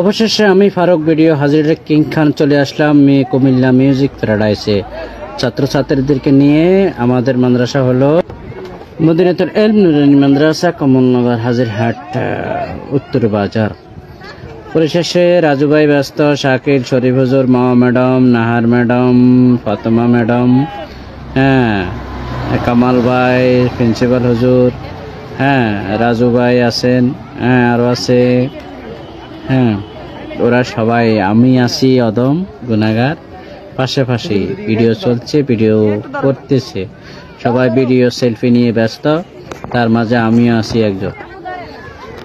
অবশেষে আমি Faruk video হাজিরের king খান চলে আসলাম কুমিল্লা মিউজিক প্যারাডাইসে ছাত্রছাত্রীদেরকে নিয়ে। আমাদের মাদ্রাসা হলো মদিনাতুল ইলম নুরানী মাদ্রাসা, কমলনগর, হাজিরহাট, উত্তর বাজার। পরিশেষে রাজু ভাই ব্যস্ত, শাকিল, শরীফ হুজুর, মামা madam, Nahar madam, Fatema madam, Kamal ভাই, প্রিন্সিপাল হুজুর, রাজু ভাই আছেন, আরও আছে, ওরা সবাই। আমি আছি অদম গুনাহগার, পাশাপাশি ভিডিও চলছে, ভিডিও করতেছে সবাই, ভিডিও সেলফি নিয়ে ব্যস্ত, তার মাঝে আমিও আছি একজন।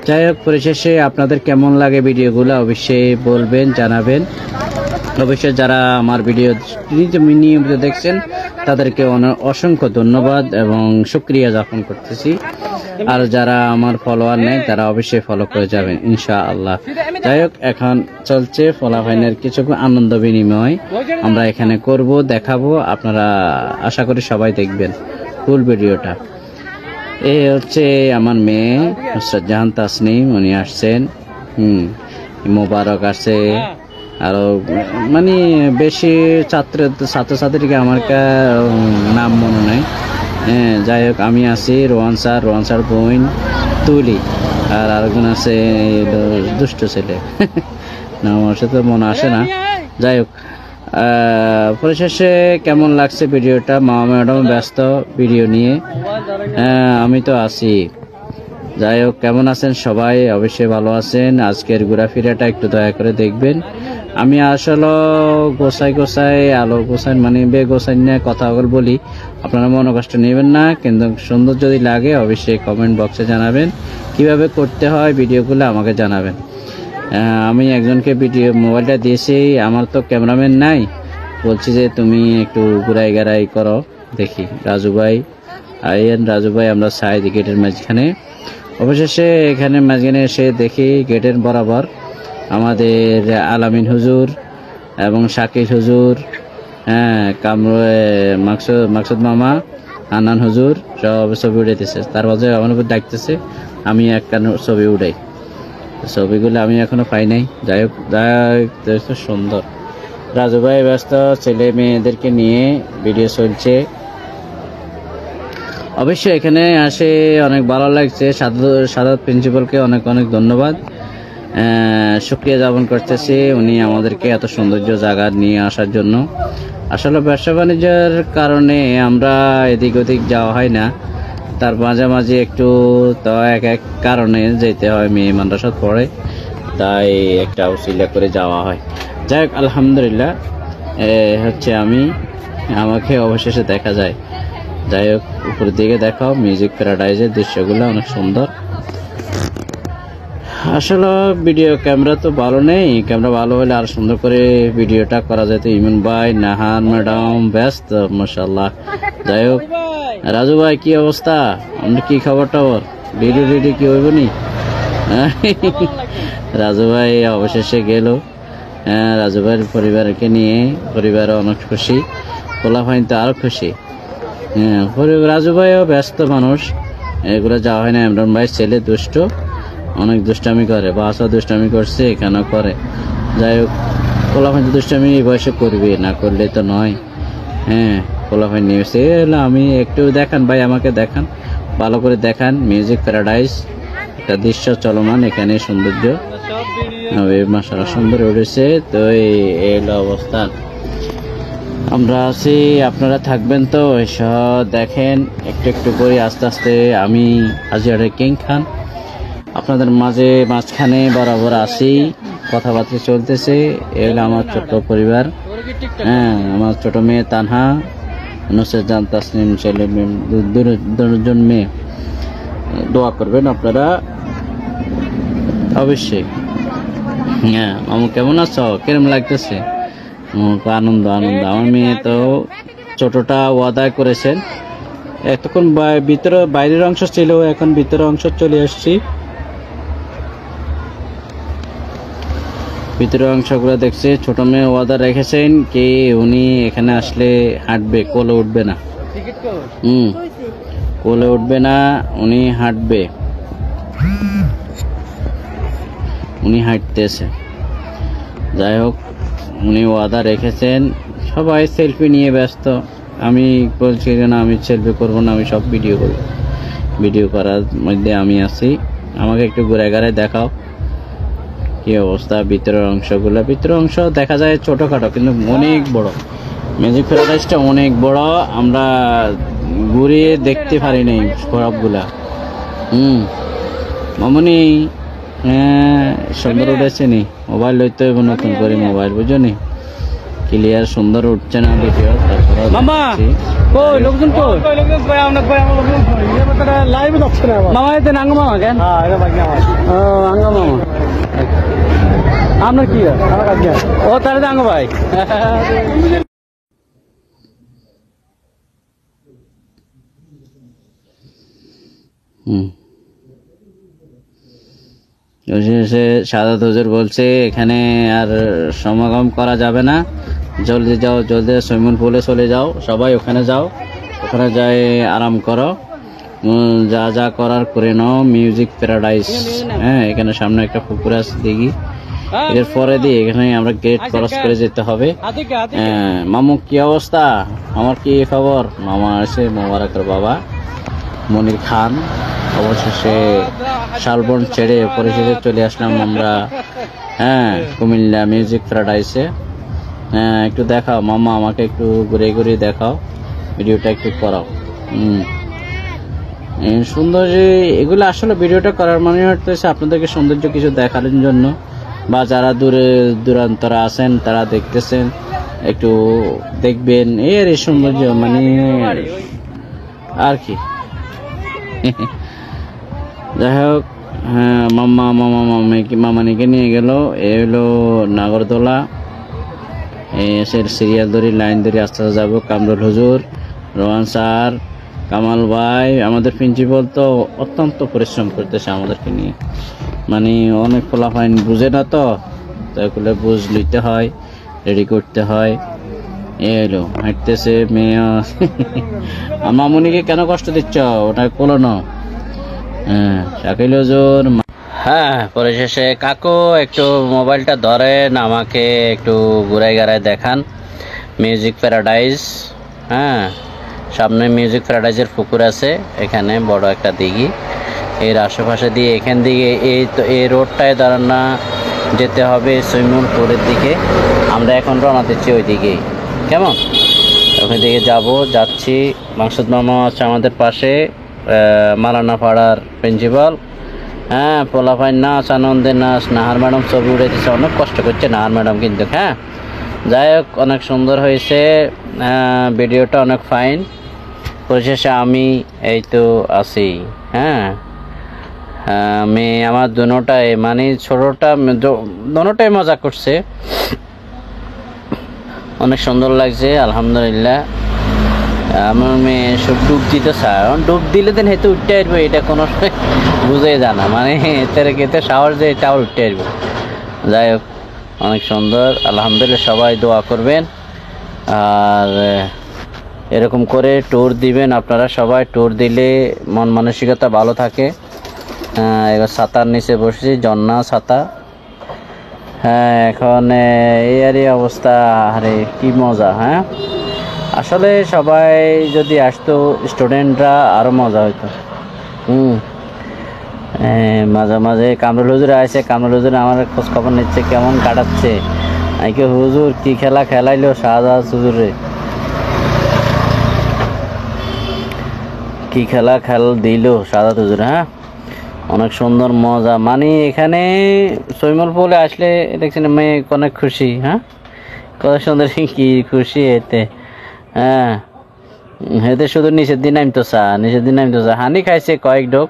যাই হোক, পরিশেষে আপনাদের কেমন লাগে ভিডিওগুলো অবশ্যই বলবেন, জানাবেন। অবশ্যই যারা আমার ভিডিও নিয়মিত দেখছেন তাদেরকে অসংখ্য ধন্যবাদ এবং শুকরিয়া জ্ঞাপন করতেছি। আর যারা আমার ফলোয়ার নেই তারা অবশ্যই ফলো করে যাবেন ইনশাআল্লাহ। যাই হোক, এখন চলছে ফলাফাইনের কিছু আনন্দ বিনিময় আমরা এখানে করব, দেখাবো। আপনারা আশা করি সবাই দেখবেন ফুল ভিডিওটা। এই হচ্ছে আমার মেয়ে নুসরাত জাহান তাসনিম, উনি আসছেন। মোবারক আছে, আরো মানে বেশি ছাত্রছাত্রীকে আমার নাম মনে নাই। যাই হোক, আমি আছি, রোহান স্যার বোন তুলি, আর আরেকজন আছে দুষ্ট ছেলে না, আমার সাথে মনে আসে না। যাই হোক, পরিশেষে কেমন লাগছে ভিডিওটা? মামা ম্যাডাম ব্যস্ত ভিডিও নিয়ে, আমি তো আছি। যাই হোক, কেমন আছেন সবাই? অবশ্যই ভালো আছেন। আজকের ঘোরাফেরাটা একটু দয়া করে দেখবেন। আমি আসলে গোসাই আলো গোসাই মানে বেগোসাই নিয়ে কথা বলি, আপনারা মনে কষ্ট নেবেন না। কিন্তু সুন্দর যদি লাগে অবশ্যই কমেন্ট বক্সে জানাবেন, কিভাবে করতে হয় ভিডিওগুলো আমাকে জানাবেন। আমি একজনকে ভিডিও মোবাইলটা দিয়েছি, আমার তো ক্যামেরাম্যান নাই, বলছি যে তুমি একটু ঘুরাই করো, দেখি। রাজু ভাই আইয়েন, রাজু ভাই আমরা সাইড গেটের মাঝখানে। অবশেষে এখানে মাঝখানে এসে দেখি গেটের বরাবর আমাদের আলামিন হুজুর এবং শাকিল হুজুর, মাকসুদ মামা, আনান হুজুর সব ছবি উঠাইতেছে। তার মাঝে আমার উপর ডাকতেছে, আমি একটা ছবি উঠাই। ছবিগুলো আমি এখনো পাই নাই। যাই হোক, সুন্দর। রাজু ভাই ব্যস্ত, ছেলে মেয়েদেরকে নিয়ে ভিডিও চলছে। অবশ্যই এখানে আসে অনেক ভালো লাগছে। সাদাত প্রিন্সিপালকে অনেক অনেক ধন্যবাদ, শুকরিয়া জ্ঞাপন করতেছি, উনি আমাদেরকে এত সৌন্দর্য জায়গা নিয়ে আসার জন্য। আসলে ব্যবসা বাণিজ্যের কারণে আমরা এদিক ওদিক যাওয়া হয় না, তার মাঝে একটু তো এক কারণে যেতে হয়, মেয়ে মাদ্রাসা পড়ে, তাই একটা উসিলা করে যাওয়া হয়। যাই হোক, আলহামদুলিল্লাহ হচ্ছে আমাকে অবশেষে দেখা যায়। যাই হোক, উপরের দিকে দেখাও মিউজিক প্যারাডাইজের দৃশ্যগুলো অনেক সুন্দর। আসলে ভিডিও ক্যামেরা তো ভালো নেই, ক্যামেরা ভালো হলে আর সুন্দর করে ভিডিওটা করা যেত। ইমন ভাই, নাহান ম্যাডাম ব্যস্ত, মাশাআল্লাহ। যাই হোক, রাজু ভাই কি অবস্থা? আমরা কি খবর ভিডিও কি হইব নি? রাজু ভাই অবশেষে গেল। রাজু ভাইয়ের পরিবারকে নিয়ে, পরিবার অনেক খুশি, পোলা ভাই তো আরো খুশি। রাজু ভাইও ব্যস্ত মানুষ, এগুলো যাওয়া হয় না। ইমরান ভাই ছেলে দুষ্ট, অনেক দুষ্টামি করে, বাসা দুষ্টামি করছে, এখানেও করে। যাই হোক, পোলাফাইন দুষ্টামি এই বয়সে করবে, না করলে তো নয়। পোলাফাইন নিয়েছে এলো। আমি একটু দেখান ভাই, আমাকে দেখান, ভালো করে দেখান। মিউজিক প্যারাডাইস একটা দৃশ্য চলমান, এখানে সৌন্দর্য মাশাআল্লাহ সুন্দর উঠেছে। তো এই এলো অবস্থান, আমরা আছি, আপনারা থাকবেন তো এসব দেখেন। একটু করে আস্তে আস্তে আমি হাজিরের কিং খান আপনাদের মাঝখানে বরাবর আসি, কথাবার্তা চলতেছে। এগুলো আমার ছোট্ট পরিবার, আমার ছোট মেয়ে তানহা, নুসরাত জাহান তাসনিম ছেলে, দুজন মেয়ে। দোয়া করবেন আপনারা অবশ্যই। মামু কেমন আছো? কেমন লাগতেছে? আনন্দ। আমার মেয়ে তো ছোটটা ওয়াদা করেছেন, এতক্ষণ বাইরের অংশ ছিল, এখন ভিতরের অংশ চলে আসছি। ভিতরের অংশগুলো দেখছে। ছোট মেয়ে ওয়াদা রেখেছেন কি উনি এখানে আসলে হাঁটবে, কোলে উঠবে না। কোলে উঠবে না, উনি হাঁটবে, উনি হাঁটতেছে। যাই হোক, উনি ওয়াদা রেখেছেন। সবাই সেলফি নিয়ে ব্যস্ত, আমি বলছি যে না, আমি সেলফি করবো না, আমি সব ভিডিও করব। ভিডিও করার মধ্যে আমি আছি। আমাকে একটু ঘুরে ঘুরে দেখাও কি অবস্থা। ভিতরের অংশগুলো, ভিতরের অংশ দেখা যায় ছোটখাটো, কিন্তু অনেক বড়। ম্যাজিক প্যারাডাইসটা অনেক বড়, আমরা ঘুরিয়ে দেখতে পারি নাই সবগুলা। মামনি, হ্যাঁ সুন্দর উঠেছে নি। মোবাইল লইতে হবে নতুন করে মোবাইল, বুঝো নি, ক্লিয়ার সুন্দর উঠছে না ভিডিও। তারপরে মামা কই লোকজন, কই লোকজন, কই আমরা, কই আমরা লোকজন, কই এই কথা লাইভ যাচ্ছে না মামা। এতে নাঙ্গ মামা কেন? হ্যাঁ এটা বাকি মামা। ও আঙ্গ মামা, আপনার কি আমার কাজ? ও তাহলে আঙ্গ ভাই। সাদাত হুজুর বলছে এখানে আর সমাগম করা যাবে না, জলদি যাও, জলদি সুইমিং পুলে চলে যাও, সবাই ওখানে যাও, ওখানে যাই আরাম করো, যা যা করার করে নাও। মিউজিক প্যারাডাইস, হ্যাঁ এখানে সামনে একটা পুকুর আছে দেখি, এর পরে দিয়ে এখানে আমরা গেট ক্রস করে যেতে হবে। মামু কি অবস্থা, আমার কি খবর? মামা আছে মোবারকের বাবা মনির খান। অবশেষে শালবন ছেড়ে পরিষদে চলে আসলাম আমরা, হ্যাঁ কুমিল্লা মিউজিক প্যারাডাইসে। হ্যাঁ একটু দেখাও মামা, আমাকে একটু ঘুরে ঘুরে দেখাও, ভিডিওটা একটু করাও। সুন্দর এগুলো আসলে ভিডিওটা করার মানে হচ্ছে আপনাদেরকে সৌন্দর্য কিছু দেখানোর জন্য, বা যারা দূরে দূরান্তরা আছেন তারা দেখতেছেন, একটু দেখবেন এর এই সৌন্দর্য, মানে আর কি। যাই হোক, হ্যাঁ মামানিকে নিয়ে গেল, এ হলো নাগরদোলা, এসের সিরিয়াল ধরে লাইন ধরে আস্তে আস্তে যাবো। কামরুল হুজুর, রোহান স্যার, কামাল ভাই, আমাদের প্রিন্সিপাল তো অত্যন্ত পরিশ্রম করতেছে আমাদেরকে নিয়ে, মানে অনেক ফলাফাইন বুঝে না, তো এগুলো বুঝ লইতে হয়, রেডি করতে হয়। এলো হাঁটতেছে মেয়ে। মামুনিকে কেন কষ্ট দিচ্ছ, ওটা কোলো না। হ্যাঁ শাকিল হুজুর, হ্যাঁ পরিশেষে কাকু একটু মোবাইলটা ধরেন, আমাকে একটু ঘুরাই গাড়ায় দেখান মিউজিক প্যারাডাইস। হ্যাঁ সামনে মিউজিক প্যারাডাইসের পুকুর আছে, এখানে বড় একটা দিঘি, এর আশেপাশে দিয়ে এখান দিকে এই তো এই রোডটায় দাঁড়ানো যেতে হবে সুইমিং পুলের দিকে। আমরা এখন রওনা দিচ্ছি ওই দিকেই, কেমন ওখান দিকে যাচ্ছি। মাকসুদ মামা আছে আমাদের পাশে, মালানা পাড়ার প্রিন্সিপাল। হ্যাঁ পোলাপাইন নাচ, আনন্দের নাচ, নাহার ম্যাডাম ছবি উঠে দিচ্ছে, অনেক কষ্ট করছে নাহার ম্যাডাম কিন্তু। হ্যাঁ যাই হোক, অনেক সুন্দর হয়েছে ভিডিওটা, অনেক ফাইন। পরিশেষে আমি এই তো আছি। হ্যাঁ মেয়ে আমার দুটাই, মানে ছোটটা দুটাই মজা করছে, অনেক সুন্দর লাগছে আলহামদুলিল্লাহ। আমার মেয়ে সব ডুব দিতে চায়, ডুব দিলে দেন হেঁটে উঠতে আসবে, এটা কোনো বুঝে জানা, মানে এতে সাহস যে এটা আবার উঠতে আসবে। যাই হোক অনেক সুন্দর আলহামদুলিল্লাহ, সবাই দোয়া করবেন আর এরকম করে ট্যুর দিবেন আপনারা সবাই। ট্যুর দিলে মন মানসিকতা ভালো থাকে। এবার ছাতার নিচে বসেছি, জন্না ছাতা। হ্যাঁ এখন এই আরই অবস্থা, আরে কি মজা। হ্যাঁ আসলে সবাই যদি আসতো, স্টুডেন্টরা আরও মজা হইতো। মাঝে মাঝে কামরুল হুজুর আসে, কামরুল হুজুর আমার খোঁজ খবর নিচ্ছে, কেমন কাটাচ্ছে। আইকে হুজুর কি খেলা খেলাইলো শাহজাহাজ হুজুরে, কি খেলা দিল শাহজাহাজ হুজুর। হ্যাঁ অনেক সুন্দর মজা, মানে এখানে সুইমিং পুলে আসলে দেখছেন মেয়ে অনেক খুশি। হ্যাঁ কত সুন্দর, কি খুশি এতে। হ্যাঁ এতে শুধু নিচের দিন নামতো হানি খাইছে কয়েক ঢোক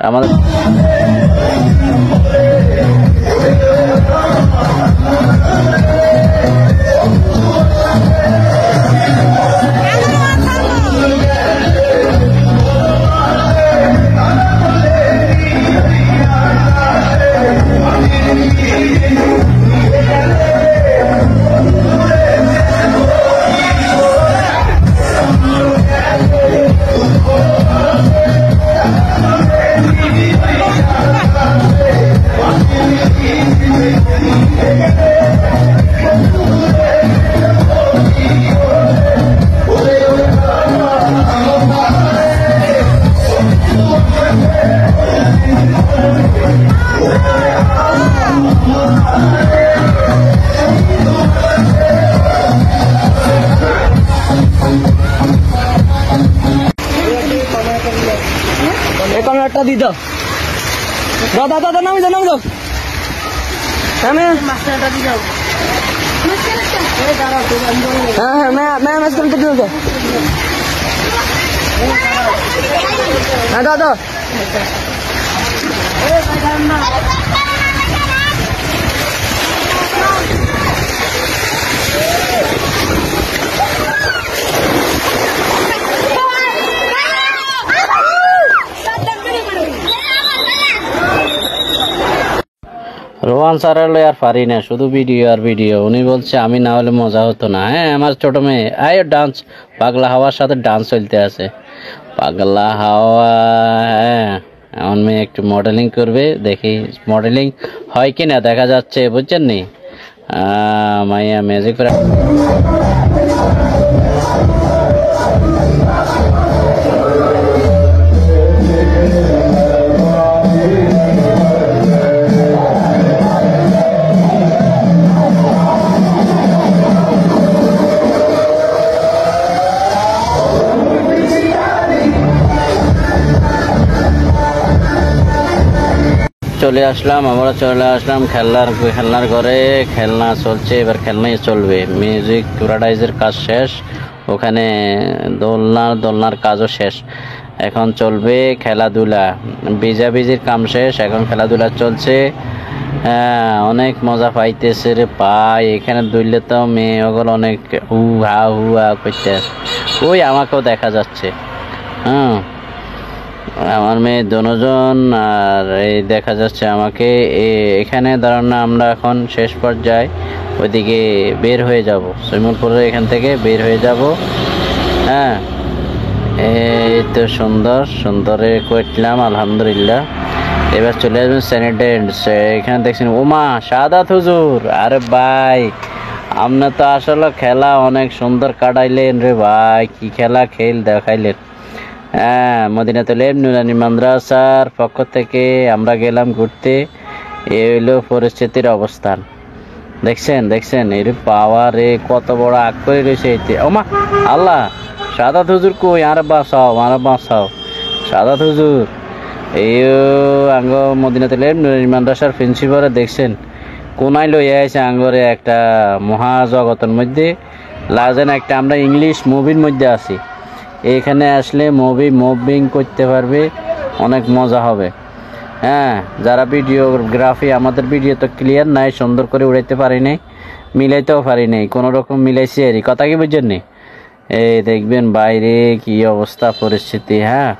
আমাদের। একটা দি দাও দাদা দাদা নামি যাও নামি যাও হ্যাঁ হ্যাঁ मैं मैच करते दियो दादा রোহান স্যার হলো আর পারি না, শুধু ভিডিও আর ভিডিও। উনি বলছে আমি না হলে মজা হতো না। হ্যাঁ, আমার ছোট মেয়ে আয় ডান্স, পাগলা হাওয়ার সাথে ডান্স চলতে আছে। পাগলা হাওয়া, হ্যাঁ আমার মেয়ে একটু মডেলিং করবে, দেখি মডেলিং হয় কি না দেখা যাচ্ছে, বুঝছেন নি? মাইয়া ম্যাজিক করে চলে আসলাম। আমরা চলে আসলাম খেলনার ঘরে। খেলনা চলছে, এবার খেলনাই চলবে। মিউজিক প্যারাডাইজের কাজ শেষ, ওখানে দোলনার কাজও শেষ। এখন চলবে খেলাধুলা। ভিজাভিজির কাম শেষ, এখন খেলাধুলা চলছে। হ্যাঁ, অনেক মজা পাইতেছে রে পাই। এখানে দুললে তো মেয়ে ওগুলো অনেক হু হা করতে আছে। ওই আমাকেও দেখা যাচ্ছে। হ্যাঁ, আমার মেয়ে দুজন, আর এই দেখা যাচ্ছে আমাকে। এখানে দাঁড়ানো, আমরা এখন শেষ পর্যায়ে ওইদিকে বের হয়ে যাব। সুইমিংপুরের এখান থেকে বের হয়ে যাব। হ্যাঁ, এই তো সুন্দরে করলাম আলহামদুলিল্লাহ। এবার চলে আসবেন স্যানিটেন্স। এখানে দেখছেন ওমা সাদাত হুজুর। আরে ভাই, আপনার তো আসলে খেলা অনেক সুন্দর কাটাইলেন রে ভাই। কি খেলা দেখাইলেন। হ্যাঁ, মদিনাতুল নুরানি মাদ্রাসার পক্ষ থেকে আমরা গেলাম ঘুরতে। এই হইল পরিস্থিতির অবস্থান। দেখছেন এর পাওয়ারে কত বড় আগ করে রয়েছে। ওমা আল্লাহ, সাদাত হুজুর কই? আরে বাঁচাও সাদাত হুজুর। এই আঙ্গ মদিনাতুল নুরানি মাদ্রাসার প্রিন্সিপালে দেখছেন কোনায় লইয়া আছে আঙ্গরে একটা মহাজগতের মধ্যে। লাজেন একটা আমরা ইংলিশ মুভির মধ্যে আছি। এখানে আসলে মুভিং করতে পারবে, অনেক মজা হবে। হ্যাঁ, যারা ভিডিওগ্রাফি, আমাদের ভিডিও তো ক্লিয়ার নাই, সুন্দর করে উড়াইতে পারি নাই, মিলাইতেও পারি নাই, কোনো রকম মিলাইছি আর কথা কি বুঝছেন নি? এই দেখবেন বাইরে কি অবস্থা পরিস্থিতি। হ্যাঁ,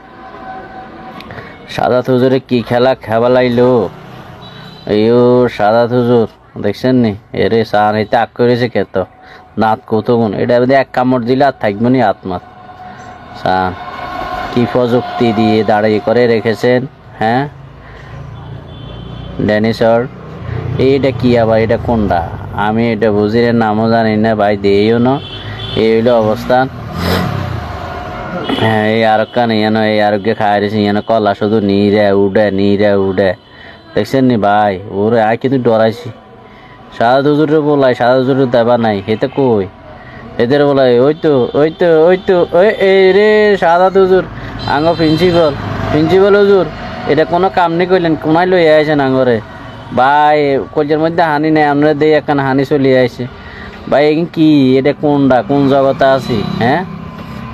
সাদাত হুজুরে কি খেলা লাইলো। এইও সাদাত হুজুর দেখছেন নি? এরে সার হইতে আগ করেছে খেত দাঁত কতগুণ। এটা এক কামড় দিলে আর থাকবো নি আত্মাত। কি প্রযুক্তি দিয়ে দাঁড়িয়ে করে রেখেছেন। হ্যাঁ, ড্যানিসর এইটা কি আবার, এটা কোনটা আমি এটা বুঝি রে, নামও জানি না ভাই, দিয়েও না। এই হইল অবস্থান। হ্যাঁ, এই আরকান এই আরোগ্য খাই রয়েছে, কলা শুধু নিরে উডে দেখছেন নি ভাই? ওরে আর কিন্তু ডরাইছি। সাদা হুজুরে বলাই, সাদা হুজুর দেবা নাই, হেতে কই এদের বলাই? ওই তো এই রে সাদা হুজুর, আঙ্গ প্রিন্সিপাল হুজুর। এটা কোনো কাম নেই করলেন, কোনায় লইয়া আইছেন আঙ্গরে ভাই? কলজের মধ্যে হানি নেই, আমরা দিয়ে একখান হানি চলিয়ে আইছে ভাই। কি এটা কোন জগতে আছি? হ্যাঁ,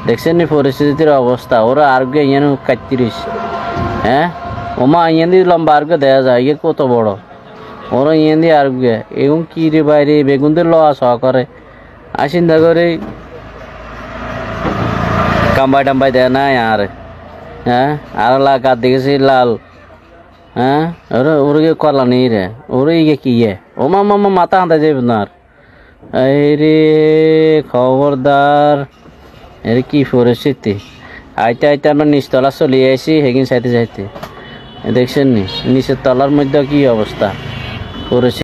দেখছেন নি পরিস্থিতির অবস্থা? ওরা আরোগ্য ইয়ানো কাটতি রয়েছে। হ্যাঁ, ওমা ইয়ান দিয়ে লম্বা আরোগ্য দেওয়া যায়, ইয়ে কত বড়। ওরা ইয়ান দিয়ে আরোগ্য এগুন কি রে বাইরে বেগুন দিয়ে লওয়া সহ করে চিন্তা করে কাম্বাই দেয় না আর। হ্যাঁ, আর কার দেখেছি লাল। হ্যাঁ, ওরে কলা নেই রে, ওরে ইয়ে কি ইয়ে। ও মামা মাথা হাঁটা যাবে না। এই রে খবরদার, এর কি পরিস্থিতি। আইতে আমরা নিচতলা চলে আইছি, হেগিন চাইতে দেখছেন নি নিচের তলার মধ্যে কি অবস্থা পরিস্থিতি।